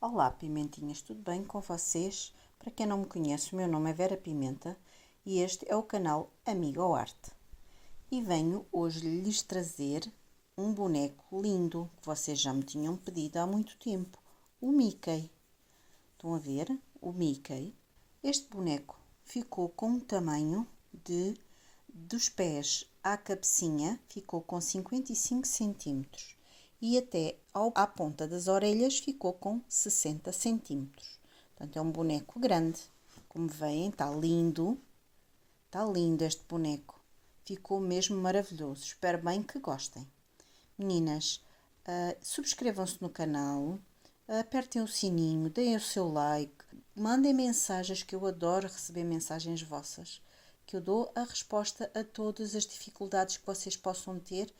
Olá, pimentinhas, tudo bem com vocês? Para quem não me conhece, o meu nome é Vera Pimenta e este é o canal Amiga ao Arte. E venho hoje lhes trazer um boneco lindo que vocês já me tinham pedido há muito tempo, o Mickey. Estão a ver? O Mickey. Este boneco ficou com um tamanho dos pés à cabecinha, ficou com 55 centímetros. E até à ponta das orelhas ficou com 60 centímetros. Portanto, é um boneco grande. Como veem, está lindo. Está lindo este boneco. Ficou mesmo maravilhoso. Espero bem que gostem. Meninas, subscrevam-se no canal, apertem o sininho, deem o seu like, mandem mensagens, que eu adoro receber mensagens vossas, que eu dou a resposta a todas as dificuldades que vocês possam ter.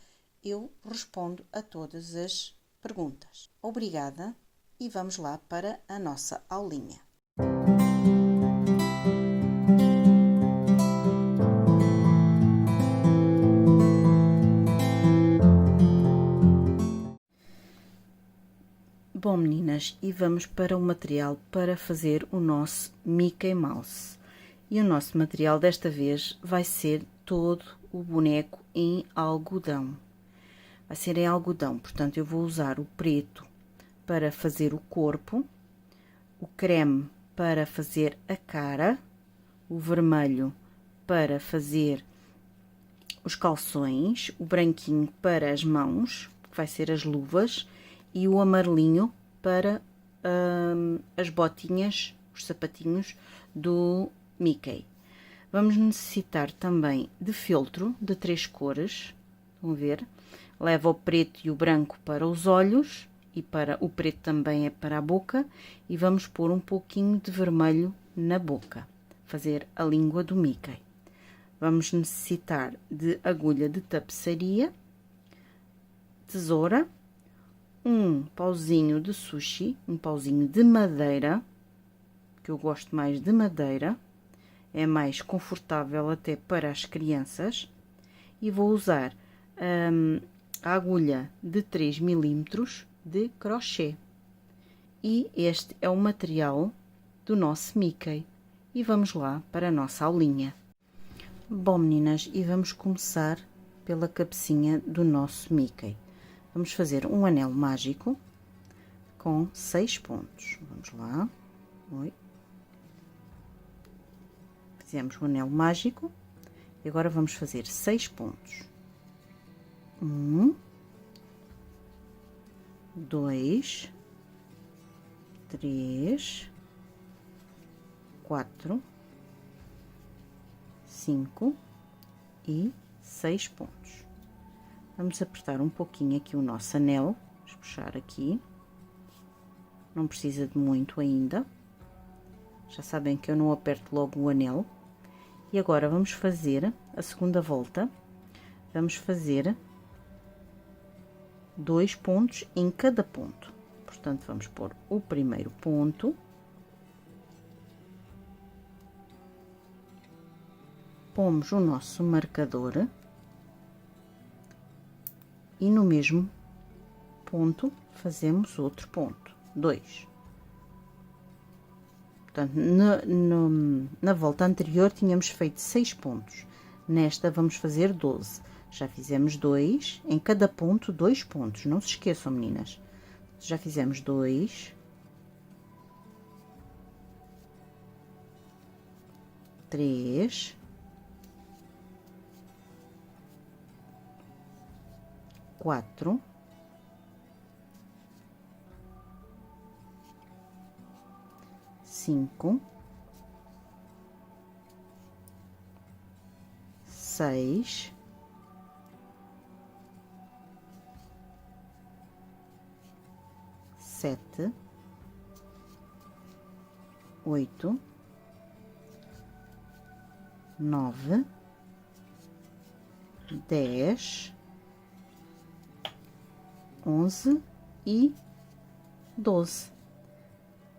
Eu respondo a todas as perguntas. Obrigada e vamos lá para a nossa aulinha. Bom, meninas, e vamos para o material para fazer o nosso Mickey Mouse. E o nosso material desta vez vai ser todo o boneco em algodão. Vai ser em algodão, portanto eu vou usar o preto para fazer o corpo, o creme para fazer a cara, o vermelho para fazer os calções, o branquinho para as mãos, que vai ser as luvas, e o amarelinho para as botinhas, os sapatinhos do Mickey. Vamos necessitar também de feltro de 3 cores, vão ver? Leva o preto e o branco para os olhos, e para o preto também é para a boca, e vamos pôr um pouquinho de vermelho na boca, fazer a língua do Mickey. Vamos necessitar de agulha de tapeçaria, tesoura, um pauzinho de sushi, um pauzinho de madeira, que eu gosto mais de madeira, é mais confortável até para as crianças, e vou usar a agulha de 3 milímetros de crochê. E este é o material do nosso Mickey. E vamos lá para a nossa aulinha. Bom, meninas, e vamos começar pela cabecinha do nosso Mickey. Vamos fazer um anel mágico com 6 pontos. Vamos lá. Oi. Fizemos o anel mágico e agora vamos fazer 6 pontos. 1, 2, 3, 4, 5 e 6 pontos. Vamos apertar um pouquinho aqui o nosso anel, vamos puxar aqui, não precisa de muito ainda, já sabem que eu não aperto logo o anel. E agora vamos fazer a segunda volta, vamos fazer 2 pontos em cada ponto. Portanto, vamos pôr o primeiro ponto, pomos o nosso marcador e no mesmo ponto fazemos outro ponto, 2. Portanto, na volta anterior tínhamos feito 6 pontos, nesta vamos fazer 12. Já fizemos 2, em cada ponto 2 pontos, não se esqueçam, meninas. Já fizemos 2, 3, 4, 5, 6, 7, 8, 9, 10, 11 e 12.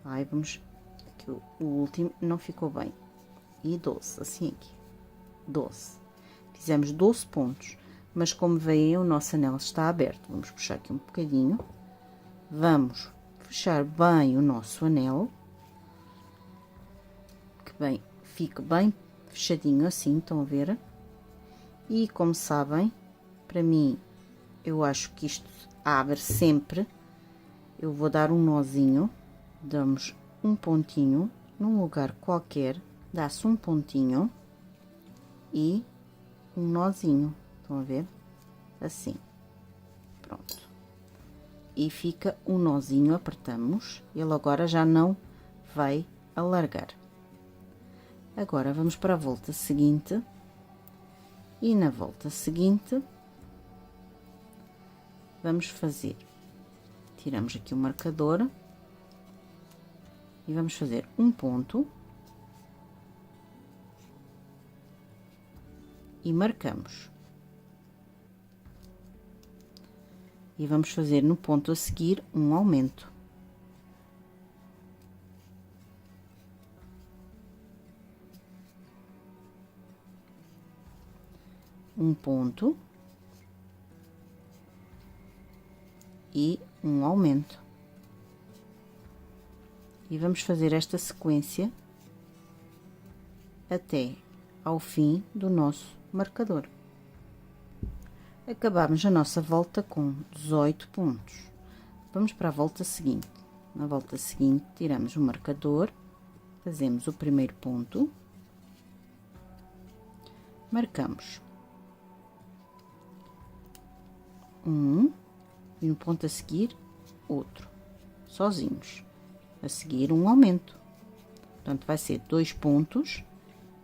Aí vamos, aqui o último não ficou bem. E 12, assim aqui. 12. Fizemos 12 pontos, mas como veem, o nosso anel está aberto. Vamos puxar aqui um bocadinho. Vamos fechar bem o nosso anel, que fique bem fechadinho assim, estão a ver? E como sabem, para mim, eu acho que isto abre sempre. Eu vou dar um nozinho, damos um pontinho num lugar qualquer, dá-se um pontinho e um nozinho, estão a ver? Assim, pronto. E fica um nozinho, apertamos, ele agora já não vai alargar. Agora vamos para a volta seguinte, e na volta seguinte vamos fazer, tiramos aqui o marcador e vamos fazer um ponto e marcamos. E vamos fazer no ponto a seguir um aumento. Um ponto e um aumento. E vamos fazer esta sequência até ao fim do nosso marcador. Acabamos a nossa volta com 18 pontos. Vamos para a volta seguinte. Na volta seguinte, tiramos o marcador, fazemos o primeiro ponto, marcamos um e no ponto a seguir outro, sozinhos. A seguir um aumento. Portanto, vai ser 2 pontos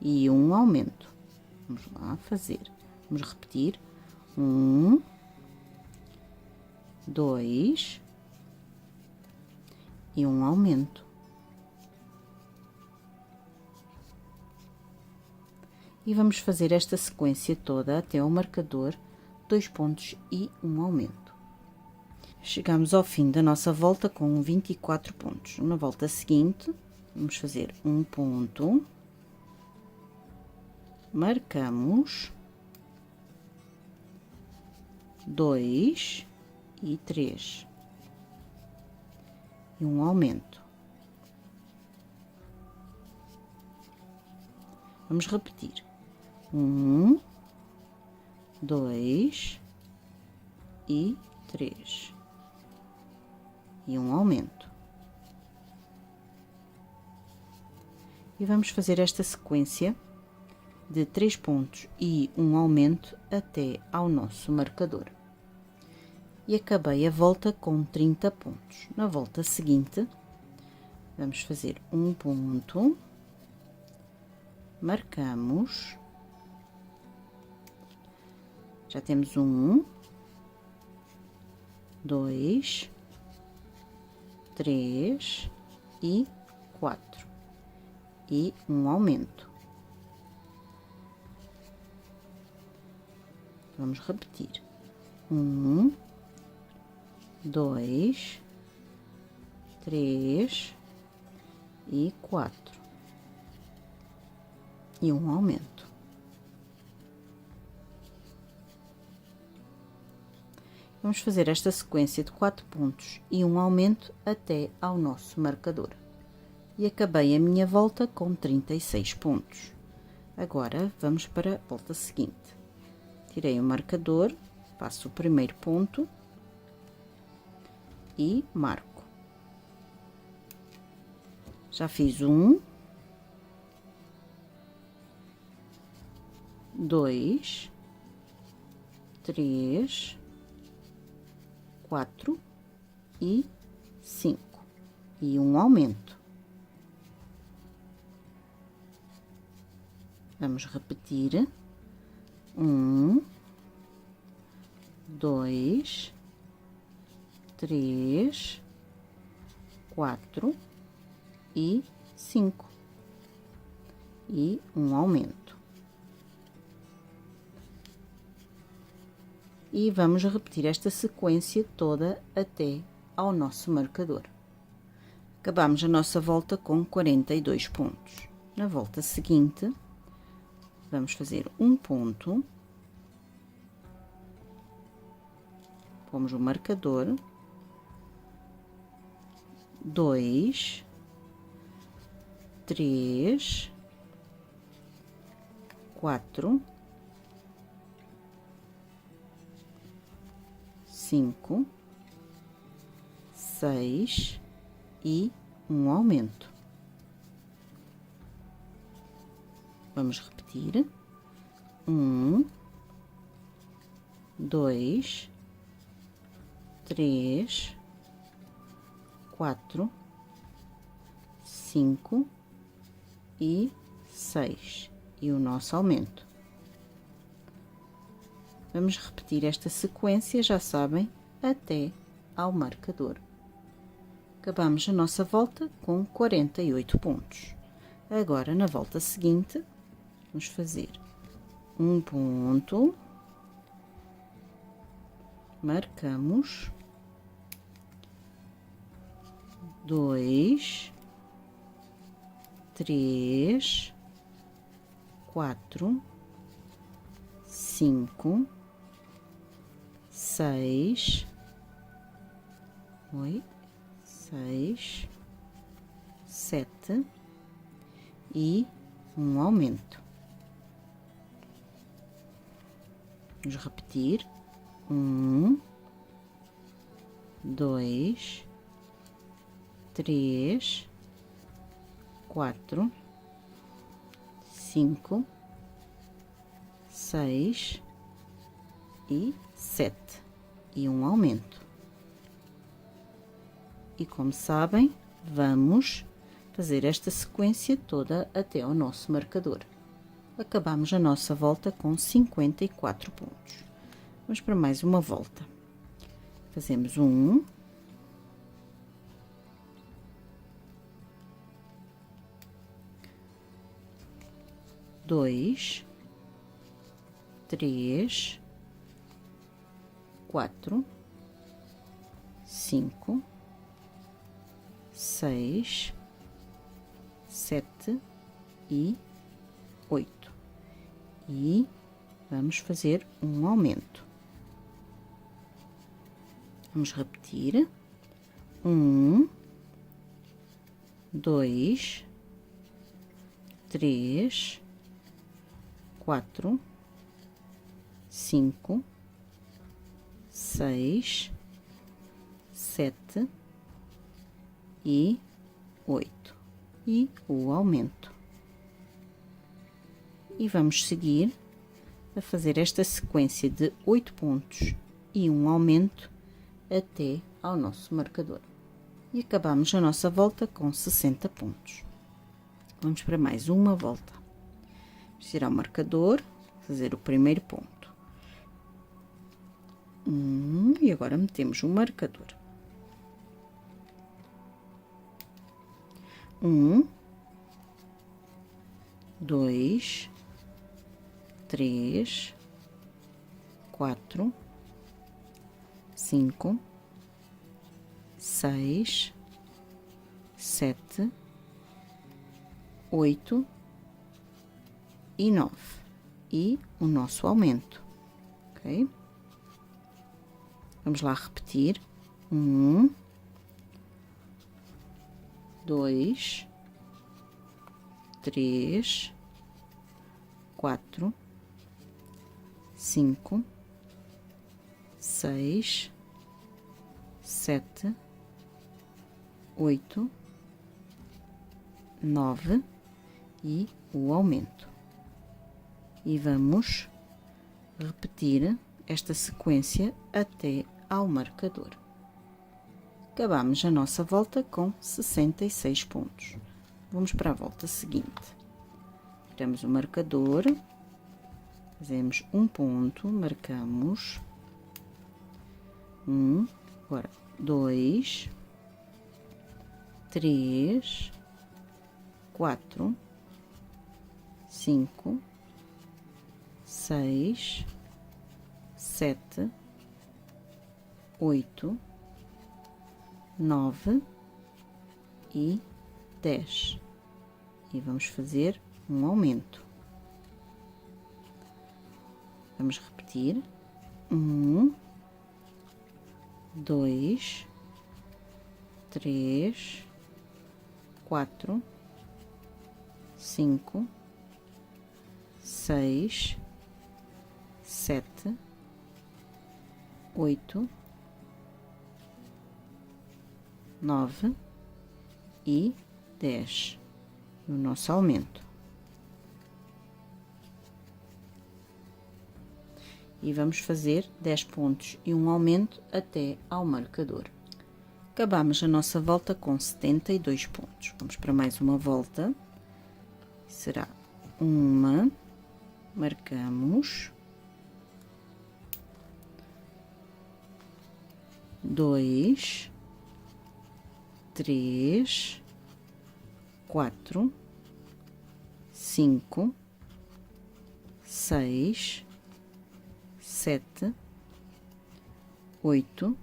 e um aumento. Vamos lá fazer. Vamos repetir. 1, 2 e um aumento. E vamos fazer esta sequência toda até ao marcador, 2 pontos e um aumento. Chegamos ao fim da nossa volta com 24 pontos. Na volta seguinte, vamos fazer um ponto, marcamos 2 e 3 e um aumento. Vamos repetir. 1, 2 e 3 e um aumento. E vamos fazer esta sequência de 3 pontos e um aumento até ao nosso marcador. E acabei a volta com 30 pontos. Na volta seguinte, vamos fazer um ponto, marcamos, já temos 1, 2, 3 e 4 e um aumento. Vamos repetir. 1, 2, 3 e 4 e um aumento. Vamos fazer esta sequência de 4 pontos e um aumento até ao nosso marcador. E acabei a minha volta com 36 pontos. Agora vamos para a volta seguinte. Tirei o marcador, passo o primeiro ponto e marco. Já fiz 1, 2, 3, 4 e 5 e um aumento. Vamos repetir. 1, 2, 3, 4 e 5 e um aumento. E vamos repetir esta sequência toda até ao nosso marcador. Acabamos a nossa volta com 42 pontos. Na volta seguinte, vamos fazer um ponto, pomos o marcador, 2, 3, 4, 5, 6 e um aumento. Vamos repetir. 1, 2, 3, 4, 5 e 6 e o nosso aumento. Vamos repetir esta sequência, já sabem, até ao marcador. Acabamos a nossa volta com 48 pontos. Agora, na volta seguinte, vamos fazer um ponto, marcamos, 2, 3, 4, 5, 6, 7 e um aumento. Vamos repetir. 1, 2, 3, 4, 5, 6 e 7 e um aumento. E como sabem, vamos fazer esta sequência toda até ao nosso marcador. Acabamos a nossa volta com 54 pontos. Vamos para mais uma volta. Fazemos 1, 2, 3, 4, 5, 6, 7 e 8. E vamos fazer um aumento. Vamos repetir. 1, 2, 3, 4, 5, 6, 7 e 8 e o aumento. E vamos seguir a fazer esta sequência de 8 pontos e um aumento até ao nosso marcador. E acabamos a nossa volta com 60 pontos. Vamos para mais uma volta. Vamos ir ao marcador, fazer o primeiro ponto. E agora metemos o marcador. 1, 2, 3, 4, 5, 6, 7, 8 e 9 e o nosso aumento, ok? Vamos lá repetir. 1, 2, 3, 4, 5, 6, 7, 8, 9 e o aumento. E vamos repetir esta sequência até ao marcador. Acabamos a nossa volta com 66 pontos. Vamos para a volta seguinte. Tiramos o marcador, fazemos um ponto, marcamos 1, agora 2, 3, 4, 5, 6, 7, 8, 9 e 10. E vamos fazer um aumento. Vamos repetir. 1, 2, 3, 4, 5, 6, 7, 8, 9 e 10 no nosso aumento. E vamos fazer 10 pontos e um aumento até ao marcador. Acabamos a nossa volta com 72 pontos. Vamos para mais uma volta. Será uma, marcamos, 2, 3, 4, 5, 6, 7, 8,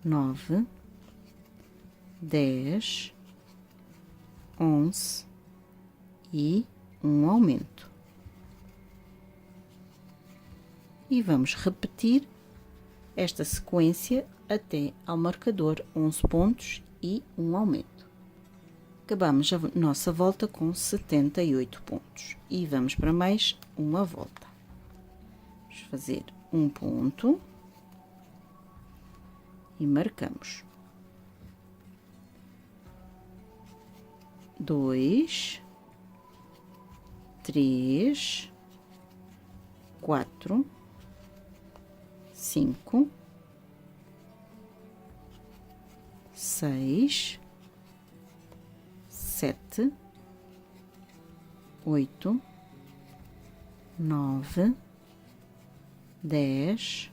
9, 10, 11 e um aumento. E vamos repetir esta sequência até ao marcador 11 pontos e um aumento. Acabamos a nossa volta com 78 pontos e vamos para mais uma volta. Vamos fazer um ponto e marcamos 2, 3, 4, 5, 6, 7, 8, 9, 10,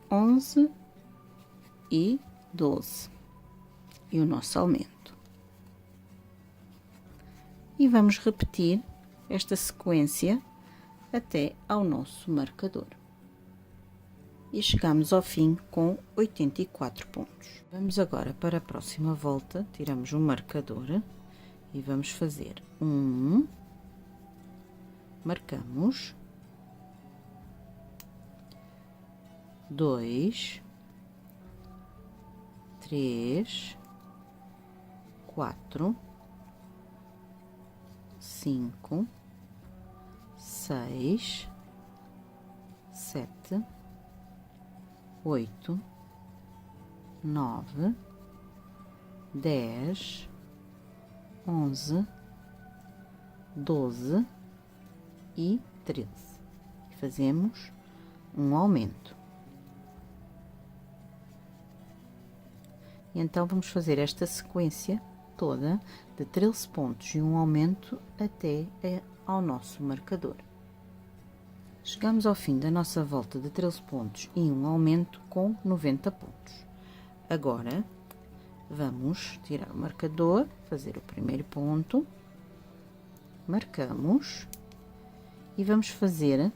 11 e 12 e o nosso aumento. E vamos repetir esta sequência até ao nosso marcador. E chegamos ao fim com 84 pontos. Vamos agora para a próxima volta, tiramos o marcador e vamos fazer um, marcamos, 2, 3, 4, 5, 6, 7, 8, 9, 10, 11, 12 e 13. Fazemos um aumento. E então vamos fazer esta sequência toda de 13 pontos e um aumento até ao nosso marcador. Chegamos ao fim da nossa volta de 13 pontos e um aumento com 90 pontos. Agora, vamos tirar o marcador, fazer o primeiro ponto, marcamos e vamos fazer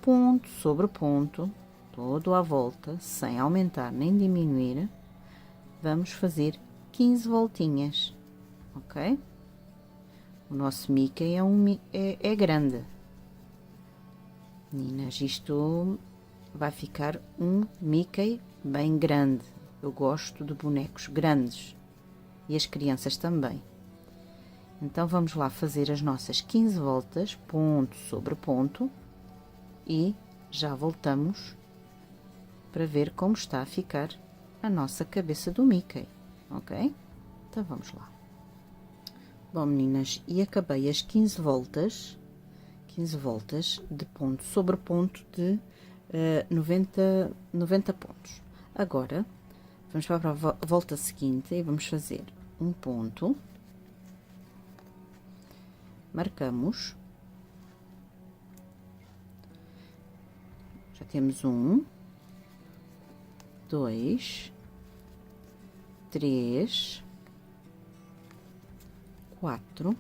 ponto sobre ponto, todo à volta, sem aumentar nem diminuir. Vamos fazer 15 voltinhas, ok? O nosso Mickey é grande. Meninas, isto vai ficar um Mickey bem grande. Eu gosto de bonecos grandes e as crianças também. Então vamos lá fazer as nossas 15 voltas, ponto sobre ponto, e já voltamos para ver como está a ficar a nossa cabeça do Mickey, ok? Então vamos lá. Bom, meninas, e acabei as 15 voltas de ponto sobre ponto de 90 pontos. Agora, vamos para a volta seguinte e vamos fazer um ponto, marcamos, já temos 1, 2, 3, 4,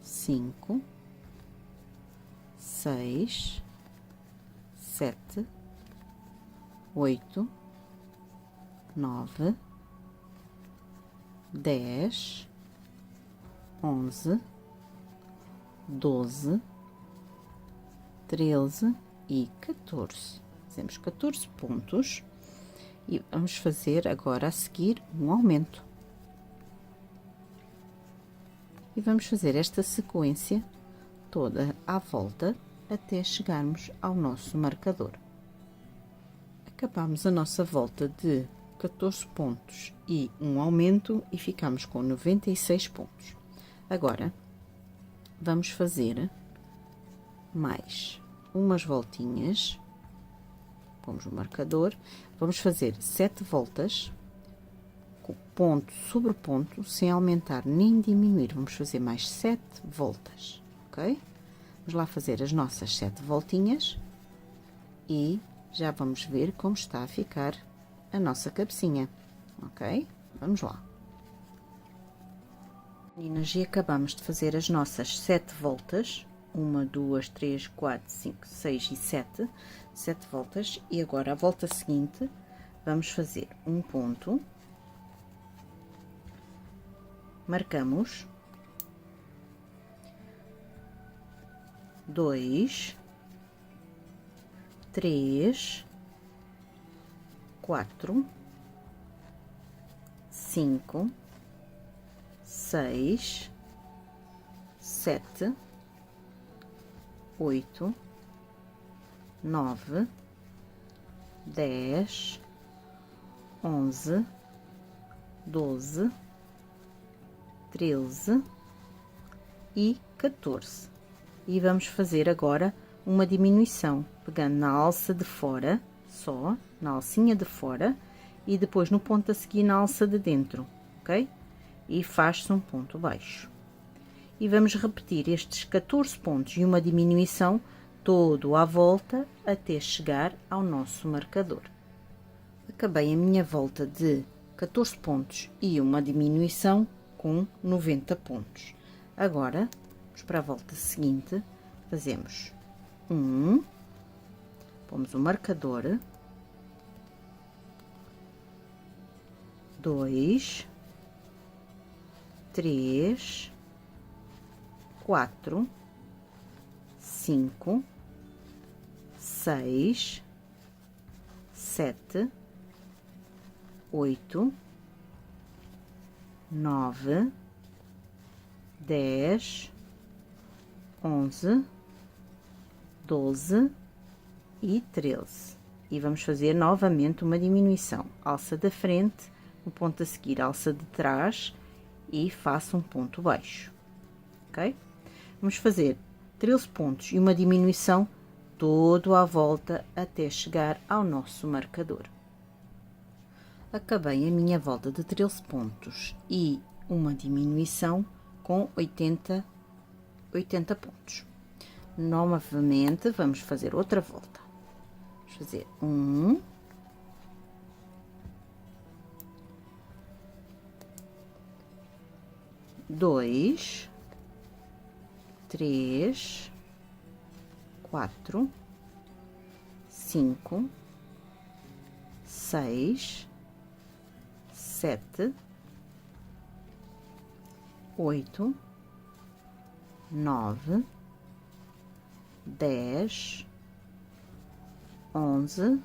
5, 6, 7, 8, 9, 10, 11, 12, 13 e 14. Fazemos 14 pontos E vamos fazer agora a seguir um aumento. E vamos fazer esta sequência toda à volta até chegarmos ao nosso marcador. Acabamos a nossa volta de 14 pontos e um aumento e ficamos com 96 pontos. Agora, vamos fazer mais umas voltinhas. Pomos o marcador, vamos fazer 7 voltas, com ponto sobre ponto, sem aumentar nem diminuir. Vamos fazer mais 7 voltas, ok? Vamos lá fazer as nossas 7 voltinhas e já vamos ver como está a ficar a nossa cabecinha, ok? Vamos lá. Meninas, e acabamos de fazer as nossas 7 voltas. 1, 2, 3, 4, 5, 6 e 7. 7 voltas. E agora a volta seguinte, vamos fazer um ponto. Marcamos. 2, 3, 4, 5, 6, 7, 8, 9, 10, 11, 12, 13 e 14. E vamos fazer agora uma diminuição, pegando na alça de fora, só na alcinha de fora, e depois no ponto a seguir na alça de dentro, ok? E faz-se um ponto baixo. E vamos repetir estes 14 pontos e uma diminuição todo à volta até chegar ao nosso marcador. Acabei a minha volta de 14 pontos e uma diminuição com 90 pontos. Agora, vamos para a volta seguinte, fazemos pomos o marcador, 2, 3, 4, 5, 6, 7, 8, 9, 10, 11, 12 e 13. E vamos fazer novamente uma diminuição. Alça da frente, no ponto a seguir, alça de trás e faço um ponto baixo, ok? Vamos fazer 13 pontos e uma diminuição todo à volta até chegar ao nosso marcador. Acabei a minha volta de 13 pontos e uma diminuição com 80 pontos. Novamente, vamos fazer outra volta. Vamos fazer 2, 3, 4, 5, 6, 7, 8, 9, 10, 11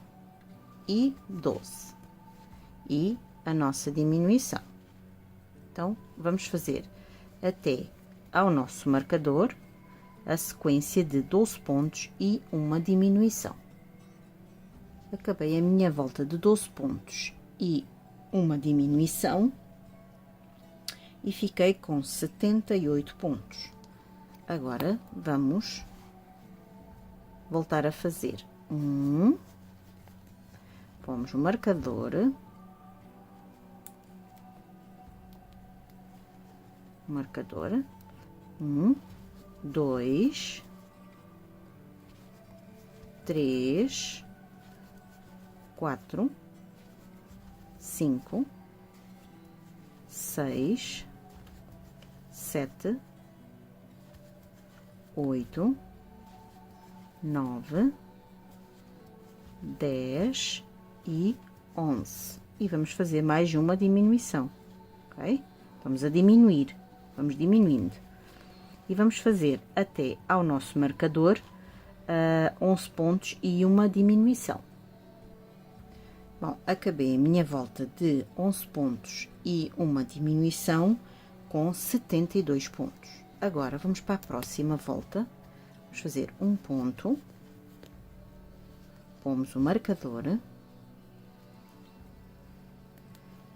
e 12. E a nossa diminuição. Então, vamos fazer até ao nosso marcador a sequência de 12 pontos e uma diminuição. Acabei a minha volta de 12 pontos e uma diminuição e fiquei com 78 pontos. Agora, vamos voltar a fazer pomos o marcador, 2, 3, 4, 5, 6, 7, 8, 9, 10 e 11. E vamos fazer mais uma diminuição, ok? Vamos a diminuir, vamos diminuindo. E vamos fazer até ao nosso marcador 11 pontos e uma diminuição. Bom, acabei a minha volta de 11 pontos e uma diminuição com 72 pontos. Agora, vamos para a próxima volta. Vamos fazer um ponto. Pomos o marcador.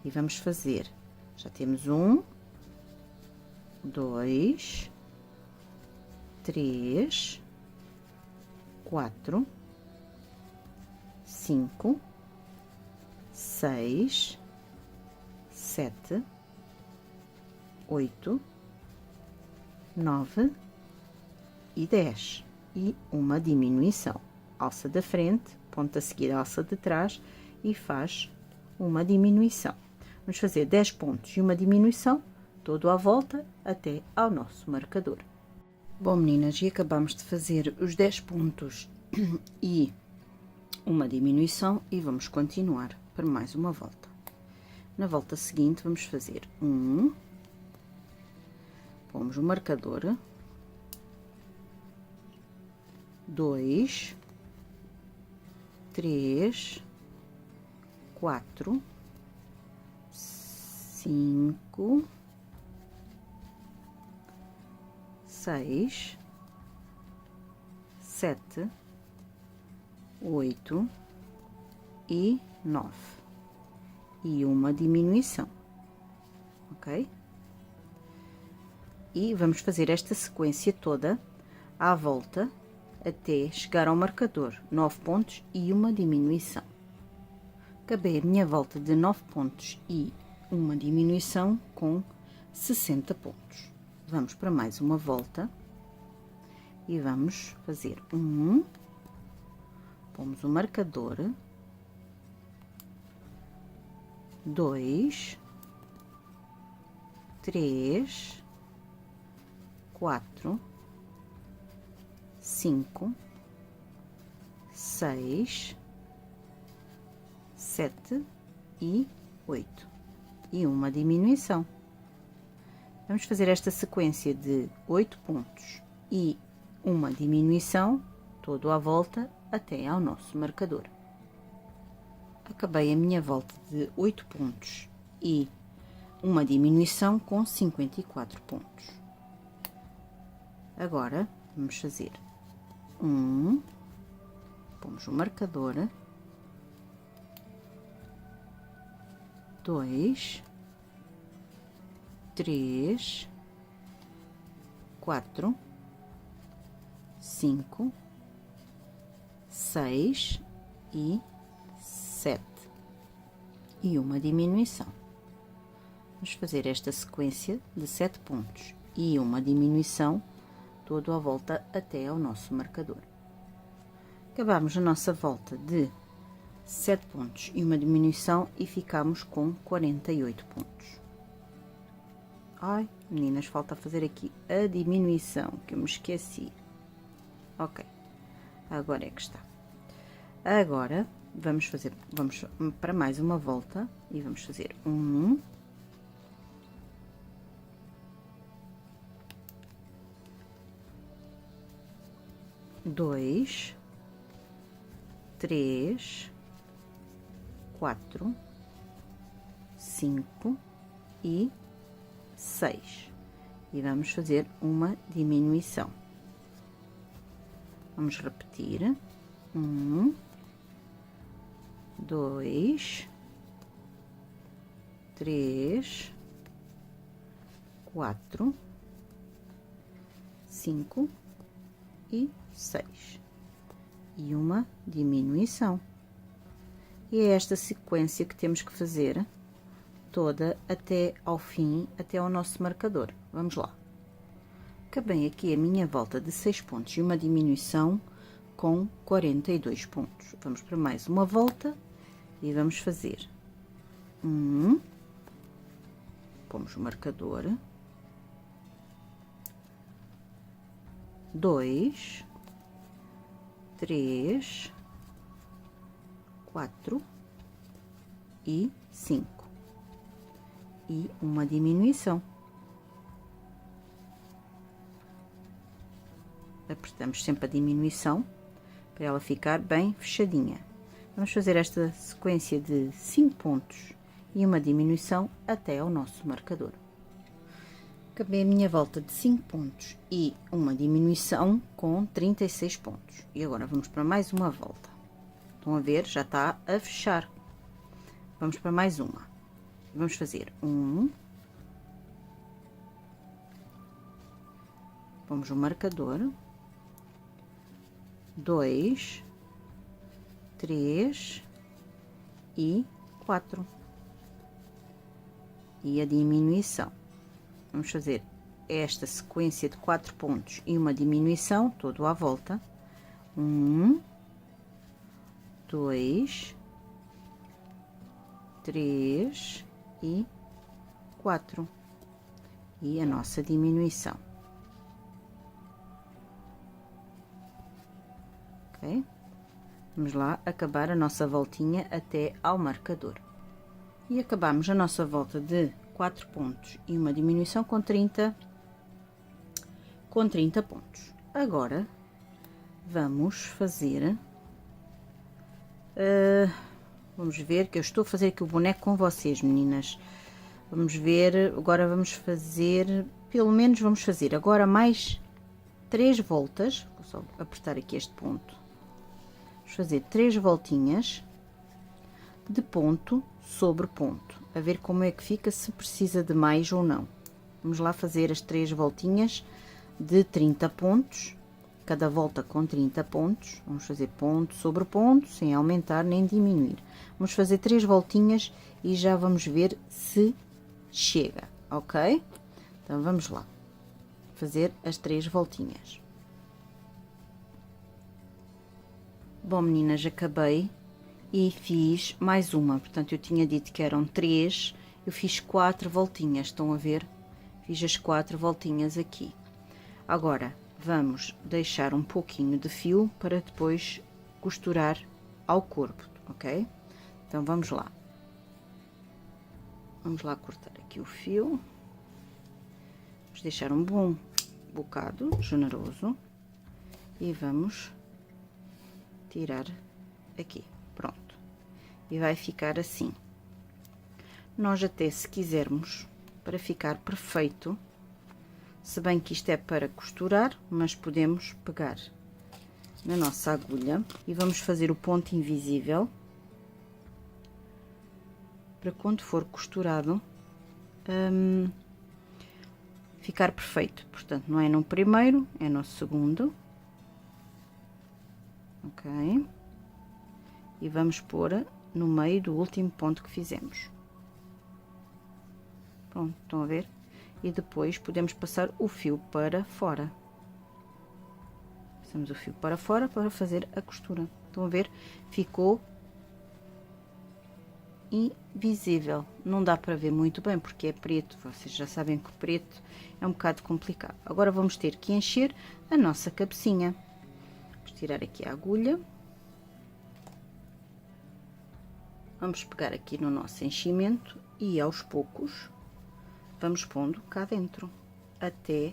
E vamos fazer, já temos 1, 2, 3, 4, 5, 6, 7, 8, 9 e 10. E uma diminuição. Alça da frente, ponto a seguir alça de trás e faz uma diminuição. Vamos fazer 10 pontos e uma diminuição, todo à volta até ao nosso marcador. Bom, meninas, e acabamos de fazer os 10 pontos e uma diminuição e vamos continuar para mais uma volta. Na volta seguinte, vamos fazer pomos o marcador, 2, 3, 4, 5, 6, 7, 8 e 9 e uma diminuição, ok? E vamos fazer esta sequência toda à volta até chegar ao marcador, 9 pontos e uma diminuição. Acabei a minha volta de 9 pontos e uma diminuição com 60 pontos. Vamos para mais uma volta e vamos fazer pomos o marcador, 2, 3, 4, 5, 6, 7 e 8 e uma diminuição. Vamos fazer esta sequência de 8 pontos e uma diminuição, todo à volta até ao nosso marcador. Acabei a minha volta de 8 pontos e uma diminuição com 54 pontos. Agora, vamos fazer pomos o marcador, 2, 3, 4, 5, 6 e 7 e uma diminuição. Vamos fazer esta sequência de 7 pontos e uma diminuição, todo à volta até ao nosso marcador. Acabamos a nossa volta de 7 pontos e uma diminuição e ficamos com 48 pontos. Ai, meninas, falta fazer aqui a diminuição, que eu me esqueci. Ok, agora é que está. Agora, vamos para mais uma volta e vamos fazer 2, 3, 4, 5 e 6 e vamos fazer uma diminuição. Vamos repetir 2, 3, 4, 5 e 6 e uma diminuição. E é esta sequência que temos que fazer toda até ao fim, até ao nosso marcador. Vamos lá. Acabei aqui a minha volta de 6 pontos e uma diminuição com 42 pontos. Vamos para mais uma volta e vamos fazer pomos o marcador, 2, 3, 4 e 5 e uma diminuição. Apertamos sempre a diminuição para ela ficar bem fechadinha. Vamos fazer esta sequência de 5 pontos e uma diminuição até ao nosso marcador. Acabei a minha volta de 5 pontos e uma diminuição com 36 pontos. E agora vamos para mais uma volta. Estão a ver? Já está a fechar. Vamos para mais uma. Vamos fazer vamos no marcador, 2, 3 e 4. E a diminuição. Vamos fazer esta sequência de 4 pontos e uma diminuição, todo à volta. 1, 2, 3 e 4. E a nossa diminuição. Ok? Vamos lá acabar a nossa voltinha até ao marcador. E acabamos a nossa volta de 4 pontos e uma diminuição com 30 pontos. Agora, vamos fazer... vamos ver que eu estou a fazer aqui o boneco com vocês, meninas. Vamos ver, agora vamos fazer... Pelo menos vamos fazer agora mais 3 voltas. Vou só apertar aqui este ponto. Vamos fazer 3 voltinhas de ponto sobre ponto, a ver como é que fica, se precisa de mais ou não. Vamos lá fazer as 3 voltinhas de 30 pontos, cada volta com 30 pontos. Vamos fazer ponto sobre ponto, sem aumentar nem diminuir. Vamos fazer 3 voltinhas e já vamos ver se chega, ok? Então vamos lá fazer as 3 voltinhas. Bom, meninas, acabei e fiz mais uma. Portanto, eu tinha dito que eram 3, eu fiz 4 voltinhas, estão a ver? Fiz as 4 voltinhas aqui. Agora, vamos deixar um pouquinho de fio para depois costurar ao corpo, ok? Então, vamos lá. Vamos lá cortar aqui o fio. Vamos deixar um bom bocado generoso e vamos tirar aqui. Pronto, e vai ficar assim. Nós até, se quisermos, para ficar perfeito, se bem que isto é para costurar, mas podemos pegar na nossa agulha e vamos fazer o ponto invisível para quando for costurado ficar perfeito. Portanto, não é no primeiro, é no segundo, ok? E vamos pôr no meio do último ponto que fizemos. Pronto, estão a ver? E depois podemos passar o fio para fora. Passamos o fio para fora para fazer a costura. Estão a ver? Ficou invisível. Não dá para ver muito bem porque é preto. Vocês já sabem que o preto é um bocado complicado. Agora vamos ter que encher a nossa cabecinha. Vamos tirar aqui a agulha. Vamos pegar aqui no nosso enchimento e aos poucos vamos pondo cá dentro até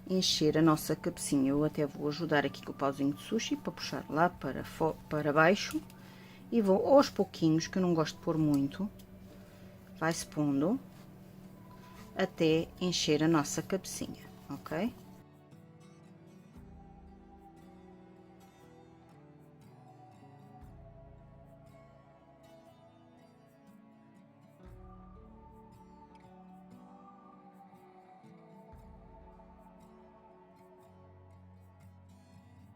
encher a nossa cabecinha. Eu até vou ajudar aqui com o pauzinho de sushi para puxar lá para baixo e vou aos pouquinhos, que eu não gosto de pôr muito, vai-se pondo até encher a nossa cabecinha, ok?